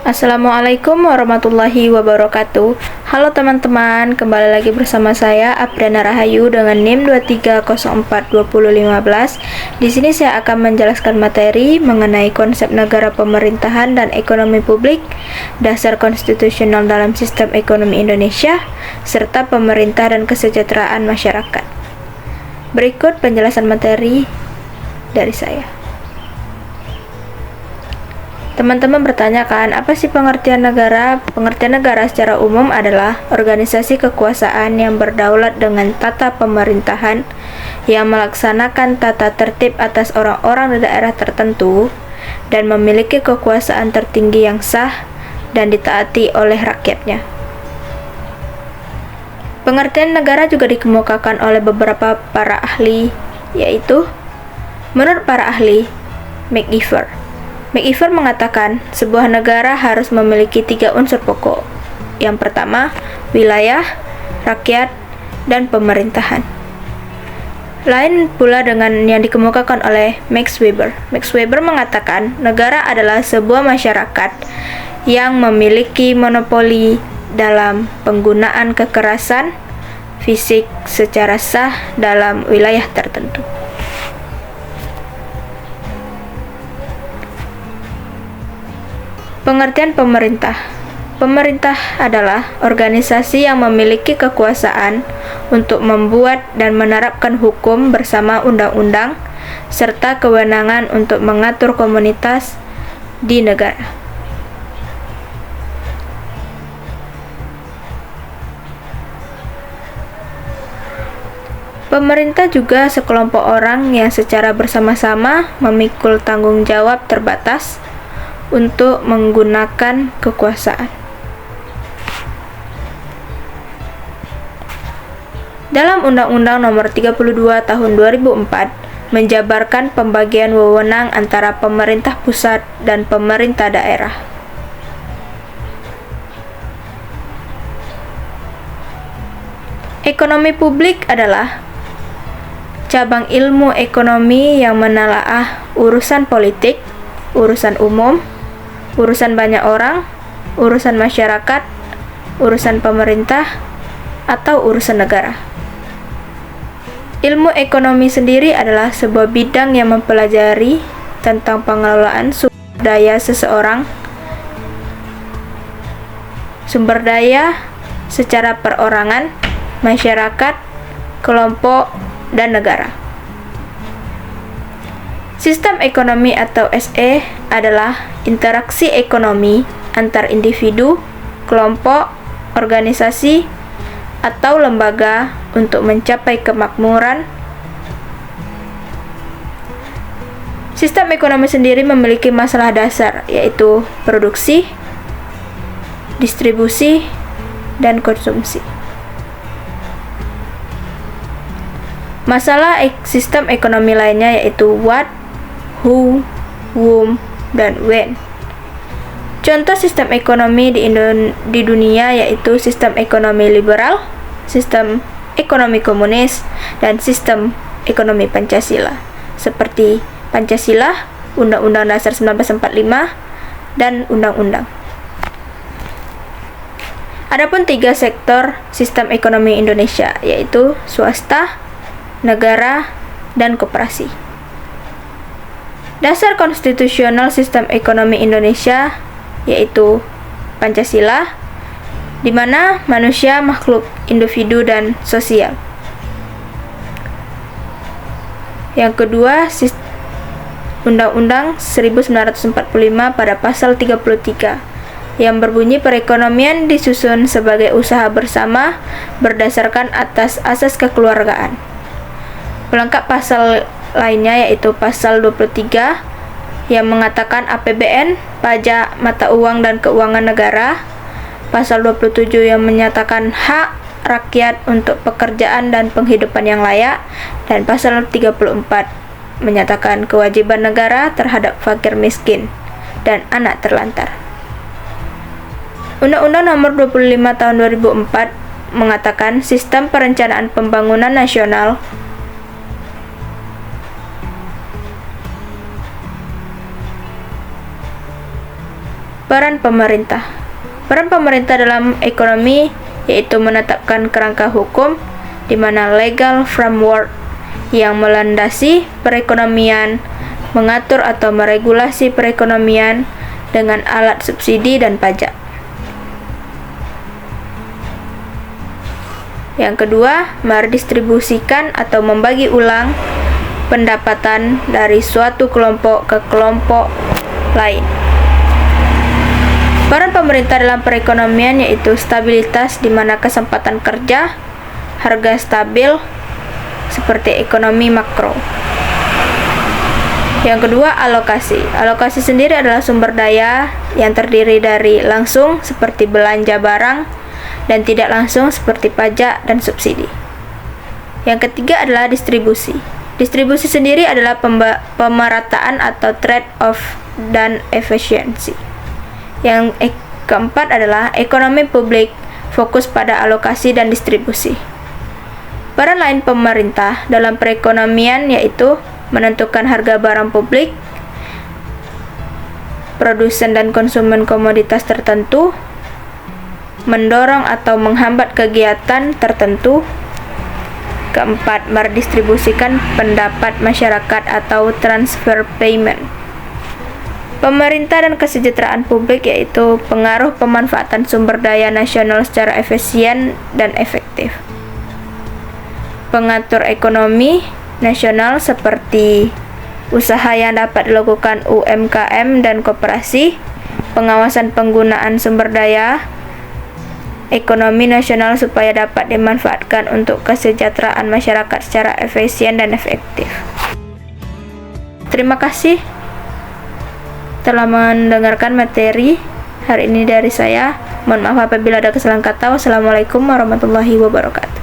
Assalamualaikum warahmatullahi wabarakatuh. Halo teman-teman, kembali lagi bersama saya Apriyana Rahayu dengan NIM 23042015. Di sini saya akan menjelaskan materi mengenai konsep negara pemerintahan dan ekonomi publik, dasar konstitusional dalam sistem ekonomi Indonesia, serta pemerintah dan kesejahteraan masyarakat. Berikut penjelasan materi dari saya. Teman-teman bertanya kan, apa sih pengertian negara? Pengertian negara secara umum adalah organisasi kekuasaan yang berdaulat dengan tata pemerintahan yang melaksanakan tata tertib atas orang-orang di daerah tertentu dan memiliki kekuasaan tertinggi yang sah dan ditaati oleh rakyatnya. Pengertian negara juga dikemukakan oleh beberapa para ahli, yaitu menurut para ahli, MacIver mengatakan sebuah negara harus memiliki 3 unsur pokok. Yang pertama, wilayah, rakyat, dan pemerintahan. Lain pula dengan yang dikemukakan oleh Max Weber. Max Weber mengatakan negara adalah sebuah masyarakat yang memiliki monopoli dalam penggunaan kekerasan fisik secara sah dalam wilayah tertentu. Pengertian pemerintah. Pemerintah adalah organisasi yang memiliki kekuasaan untuk membuat dan menerapkan hukum bersama undang-undang, serta kewenangan untuk mengatur komunitas di negara. Pemerintah juga sekelompok orang yang secara bersama-sama memikul tanggung jawab terbatas untuk menggunakan kekuasaan. Dalam Undang-Undang Nomor 32 Tahun 2004 menjabarkan pembagian wewenang antara pemerintah pusat dan pemerintah daerah. Ekonomi publik adalah cabang ilmu ekonomi yang menelaah urusan politik, urusan umum, urusan banyak orang, urusan masyarakat, urusan pemerintah, atau urusan negara. Ilmu ekonomi sendiri adalah sebuah bidang yang mempelajari tentang pengelolaan sumber daya seseorang, sumber daya secara perorangan, masyarakat, kelompok, dan negara. Sistem ekonomi atau SE adalah interaksi ekonomi antar individu, kelompok, organisasi, atau lembaga untuk mencapai kemakmuran. Sistem ekonomi sendiri memiliki masalah dasar, yaitu produksi, distribusi, dan konsumsi. Masalah sistem ekonomi lainnya yaitu what, who, whom, dan when. Contoh sistem ekonomi di dunia yaitu sistem ekonomi liberal, sistem ekonomi komunis, dan sistem ekonomi Pancasila, seperti Pancasila, Undang-Undang Dasar 1945, dan Undang-Undang. Adapun 3 sektor sistem ekonomi Indonesia yaitu swasta, negara, dan koperasi. Dasar konstitusional sistem ekonomi Indonesia yaitu Pancasila, di mana manusia makhluk individu dan sosial. Yang kedua, Undang-Undang 1945 pada pasal 33 yang berbunyi perekonomian disusun sebagai usaha bersama berdasarkan atas asas kekeluargaan. Pelengkap pasal lainnya yaitu pasal 23 yang mengatakan APBN, pajak, mata uang, dan keuangan negara. Pasal 27 yang menyatakan hak rakyat untuk pekerjaan dan penghidupan yang layak. Dan pasal 34 menyatakan kewajiban negara terhadap fakir miskin dan anak terlantar. Undang-Undang Nomor 25 Tahun 2004 mengatakan sistem perencanaan pembangunan nasional Peran pemerintah. Peran pemerintah dalam ekonomi yaitu menetapkan kerangka hukum di mana legal framework yang melandasi perekonomian, mengatur atau meregulasi perekonomian dengan alat subsidi dan pajak. Yang kedua, meredistribusikan atau membagi ulang pendapatan dari suatu kelompok ke kelompok lain. Peran pemerintah dalam perekonomian yaitu stabilitas di mana kesempatan kerja, harga stabil seperti ekonomi makro. Yang kedua, alokasi. Alokasi sendiri adalah sumber daya yang terdiri dari langsung seperti belanja barang dan tidak langsung seperti pajak dan subsidi. Yang ketiga adalah distribusi. Distribusi sendiri adalah pemerataan atau trade-off dan efisiensi. Yang keempat adalah ekonomi publik, fokus pada alokasi dan distribusi. Peran lain pemerintah dalam perekonomian yaitu menentukan harga barang publik, produsen dan konsumen komoditas tertentu, mendorong atau menghambat kegiatan tertentu. Keempat, meredistribusikan pendapat masyarakat atau transfer payment. Pemerintah dan kesejahteraan publik yaitu pengaruh pemanfaatan sumber daya nasional secara efisien dan efektif. Pengatur ekonomi nasional seperti usaha yang dapat dilakukan UMKM dan koperasi, pengawasan penggunaan sumber daya ekonomi nasional supaya dapat dimanfaatkan untuk kesejahteraan masyarakat secara efisien dan efektif. Terima kasih telah mendengarkan materi hari ini dari saya. Mohon maaf apabila ada kesalahan kata. Wassalamualaikum warahmatullahi wabarakatuh.